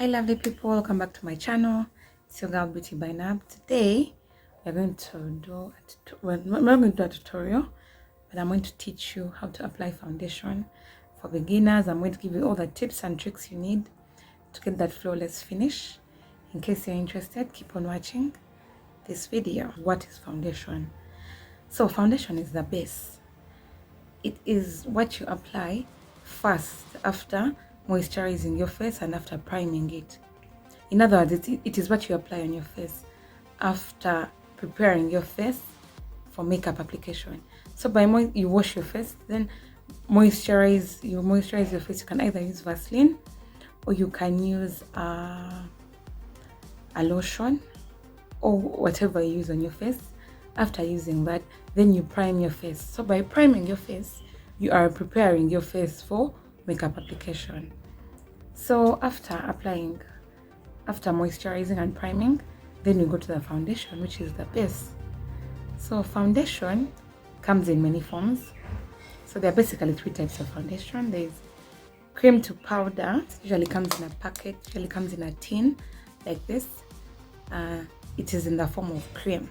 Hi lovely people, welcome back to my channel. It's your girl Beauty by Nab. Today we're going to do we're not going to do a tutorial, but I'm going to teach you how to apply foundation for beginners. I'm going to give you all the tips and tricks you need to get that flawless finish. In case you're interested, keep on watching this video. What is foundation? So foundation is the base. It is what you apply first after moisturizing your face and after priming it. In other words, it is what you apply on your face after preparing your face for makeup application. So you wash your face, then moisturize your face. You can either use Vaseline or you can use a lotion or whatever you use on your face. After using that, then you prime your face. So by priming your face, you are preparing your face for makeup application. So after moisturizing and priming, then you go to the foundation, which is the base. So foundation comes in many forms. So there are basically three types of foundation. There's cream to powder. It usually comes in a packet, usually comes in a tin like this. It is in the form of cream.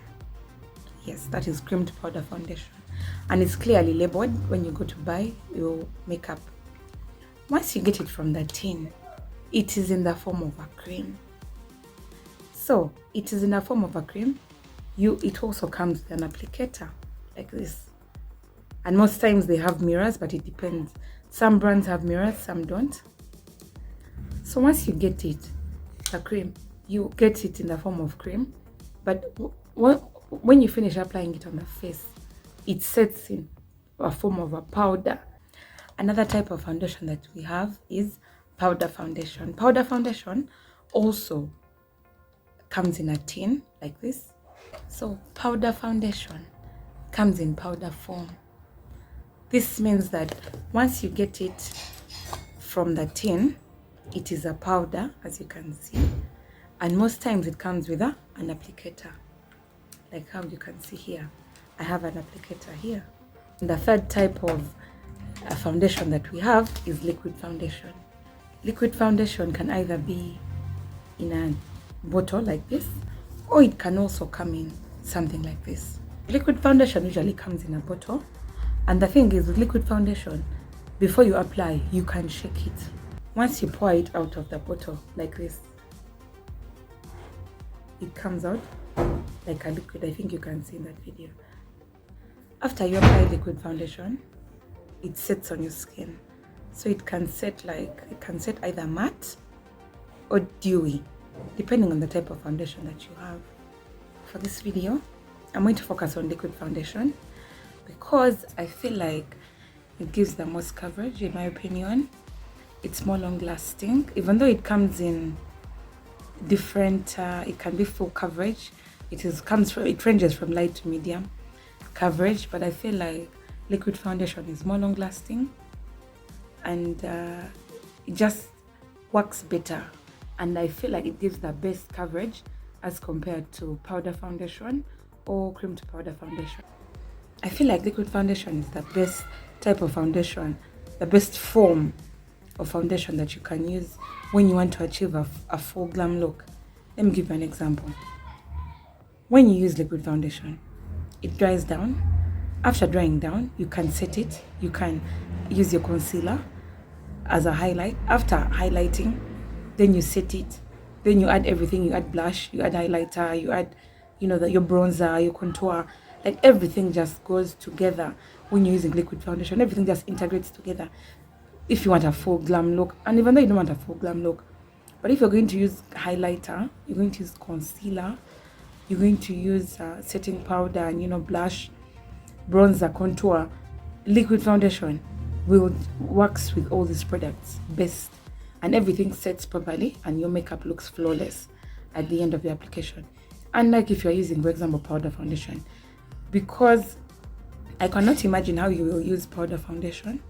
Yes, that is cream to powder foundation, and it's clearly labeled when you go to buy your makeup. Once you get it from the tin, it is in the form of a cream. So it is in the form of a cream. It also comes with an applicator like this, and most times they have mirrors, but it depends. Some brands have mirrors, some don't. So once you get it, the cream, you get it in the form of cream, but when you finish applying it on the face, it sets in a form of a powder. Another type of foundation that we have is powder foundation. Powder foundation also comes in a tin like this. So powder foundation comes in powder form. This means that once you get it from the tin, it is a powder, as you can see, and most times it comes with an applicator, like how you can see here. I have an applicator here. And the third type of foundation that we have is liquid foundation. Liquid foundation can either be in a bottle like this, or it can also come in something like this. Liquid foundation usually comes in a bottle, and the thing is with liquid foundation, before you apply, you can shake it. Once you pour it out of the bottle like this, it comes out like a liquid. I think you can see in that video. After you apply liquid foundation, it sets on your skin. So it can set either matte or dewy, depending on the type of foundation that you have. For this video, I'm going to focus on liquid foundation because I feel like it gives the most coverage, in my opinion. It's more long lasting, even though it comes in different, it can be full coverage. It ranges from light to medium coverage, but I feel like liquid foundation is more long lasting, and it just works better, and I feel like it gives the best coverage as compared to powder foundation or cream to powder foundation. I feel like liquid foundation is the best type of foundation, the best form of foundation that you can use when you want to achieve a full glam look. Let me give you an example. When you use liquid foundation, it dries down. After drying down, you can set it. You can use your concealer as a highlight. After highlighting, then you set it. Then you add everything. You add blush, you add highlighter, you add, your bronzer, your contour. Like everything just goes together when you're using liquid foundation. Everything just integrates together if you want a full glam look. And even though you don't want a full glam look, but if you're going to use highlighter, you're going to use concealer, you're going to use setting powder and blush, bronzer, contour, liquid foundation works with all these products best, and everything sets properly and your makeup looks flawless at the end of the application. Unlike if you're using, for example, powder foundation, because I cannot imagine how you will use powder foundation.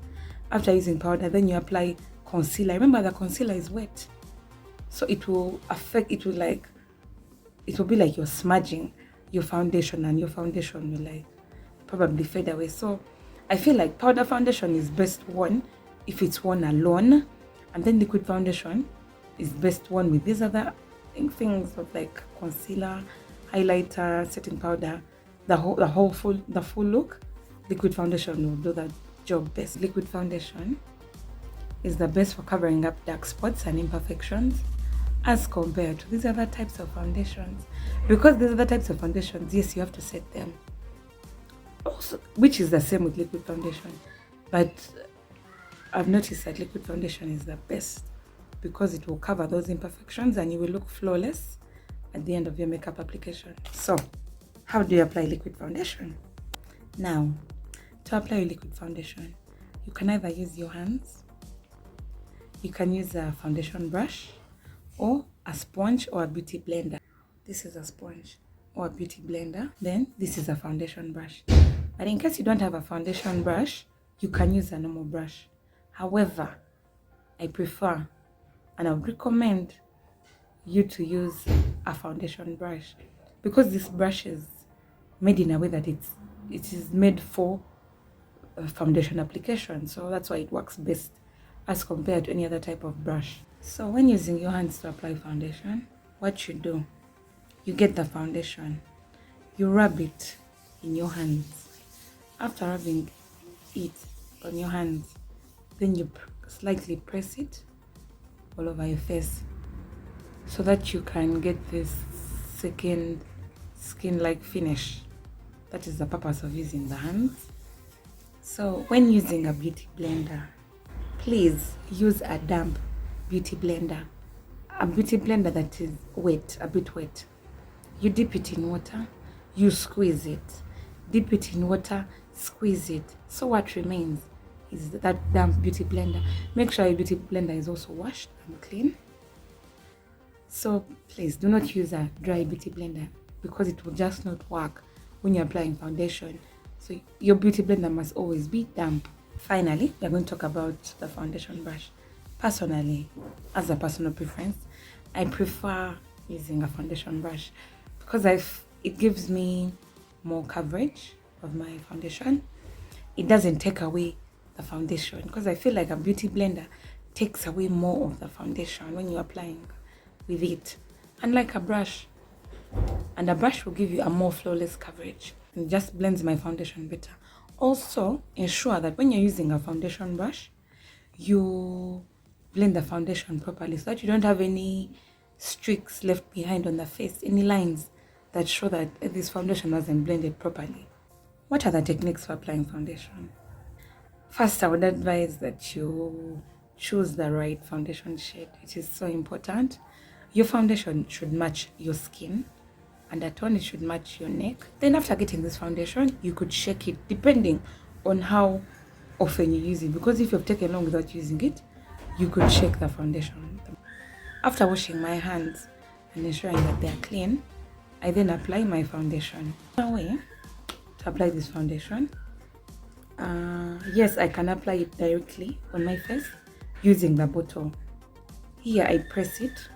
After using powder, then you apply concealer. Remember, the concealer is wet, so it will be like you're smudging your foundation, and your foundation will probably fade away. So I feel like powder foundation is best worn if it's worn alone, and then liquid foundation is best worn with these other things of like concealer, highlighter, setting powder, the full look. Liquid foundation will do that job best. Liquid foundation is the best for covering up dark spots and imperfections as compared to these other types of foundations. Because these other types of foundations, yes, you have to set them. Also, which is the same with liquid foundation. But I've noticed that liquid foundation is the best because it will cover those imperfections and you will look flawless at the end of your makeup application. So, how do you apply liquid foundation? Now, to apply your liquid foundation, you can either use your hands, you can use a foundation brush, or a sponge or a beauty blender. This is a sponge or a beauty blender. Then this is a foundation brush. But in case you don't have a foundation brush, you can use a normal brush. However, I prefer and I would recommend you to use a foundation brush because this brush is made in a way that it is made for a foundation application. So that's why it works best as compared to any other type of brush. So when using your hands to apply foundation, what you do, you get the foundation, you rub it in your hands. After rubbing it on your hands, then you slightly press it all over your face so that you can get this second skin-like finish. That is the purpose of using the hands. So when using a beauty blender, please use a damp beauty blender. A beauty blender that is wet, a bit wet. You dip it in water, you squeeze it. Dip it in water, squeeze it. So what remains is that damp beauty blender. Make sure your beauty blender is also washed and clean. So please do not use a dry beauty blender because it will just not work when you're applying foundation. So your beauty blender must always be damp. Finally, we're going to talk about the foundation brush. Personally, as a personal preference, I prefer using a foundation brush because it gives me more coverage of my foundation. It doesn't take away the foundation because I feel like a beauty blender takes away more of the foundation when you're applying with it, unlike a brush. And a brush will give you a more flawless coverage and just blends my foundation better. Also, ensure that when you're using a foundation brush, you blend the foundation properly so that you don't have any streaks left behind on the face, any lines that show that this foundation wasn't blended properly. What are the techniques for applying foundation? First, I would advise that you choose the right foundation shade. It is so important. Your foundation should match your skin and the tone, it should match your neck. Then after getting this foundation, you could shake it depending on how often you use it, because if you've taken long without using it, you could shake the foundation. After washing my hands and ensuring that they are clean, I then apply my foundation. One way to apply this foundation, yes, I can apply it directly on my face using the bottle. Here I press it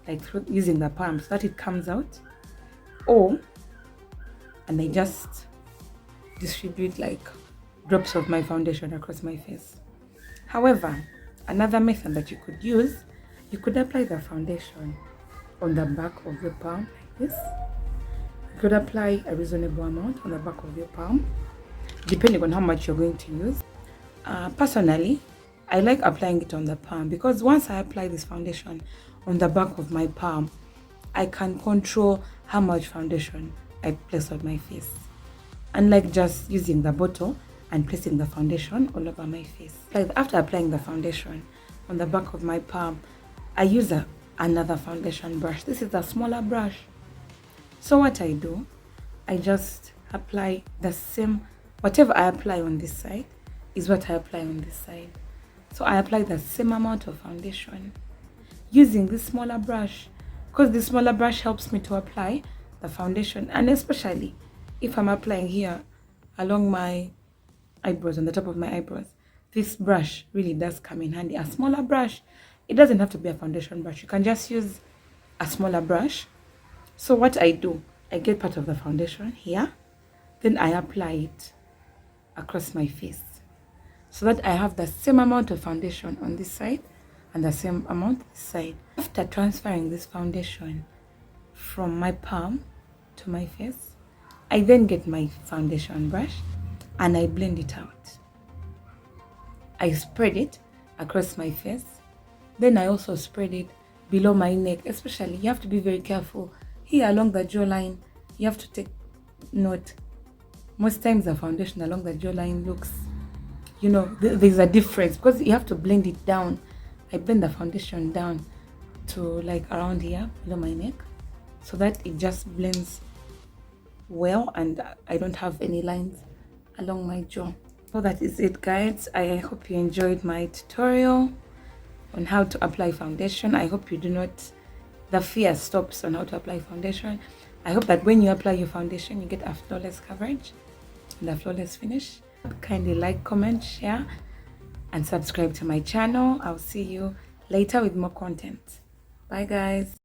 like using the palm so that it comes out, and I just distribute like drops of my foundation across my face. However, another method that you could use, you could apply the foundation on the back of your palm like this. You could apply a reasonable amount on the back of your palm, depending on how much you're going to use. Personally, I like applying it on the palm because once I apply this foundation on the back of my palm, I can control how much foundation I place on my face, unlike just using the bottle and placing the foundation all over my face. After applying the foundation on the back of my palm, I use another foundation brush. This is a smaller brush. So what I do, I just apply the same, whatever I apply on this side is what I apply on this side. So I apply the same amount of foundation using this smaller brush, because the smaller brush helps me to apply the foundation, and especially if I'm applying here along my eyebrows, on the top of my eyebrows, this brush really does come in handy. A smaller brush, it doesn't have to be a foundation brush, you can just use a smaller brush. So what I do, I get part of the foundation here, then I apply it across my face so that I have the same amount of foundation on this side and the same amount this side. After transferring this foundation from my palm to my face, I then get my foundation brush and I blend it out. I spread it across my face. Then I also spread it below my neck. Especially, you have to be very careful here along the jawline. You have to take note. Most times the foundation along the jawline looks, there's a difference because you have to blend it down. I blend the foundation down to like around here below my neck so that it just blends well and I don't have any lines along my jaw. So that is it, guys. I hope you enjoyed my tutorial on how to apply foundation. I hope you do not, the fear stops on how to apply foundation. I hope that when you apply your foundation, you get a flawless coverage and a flawless finish. Kindly like, comment, share, and subscribe to my channel. I'll see you later with more content. Bye, guys.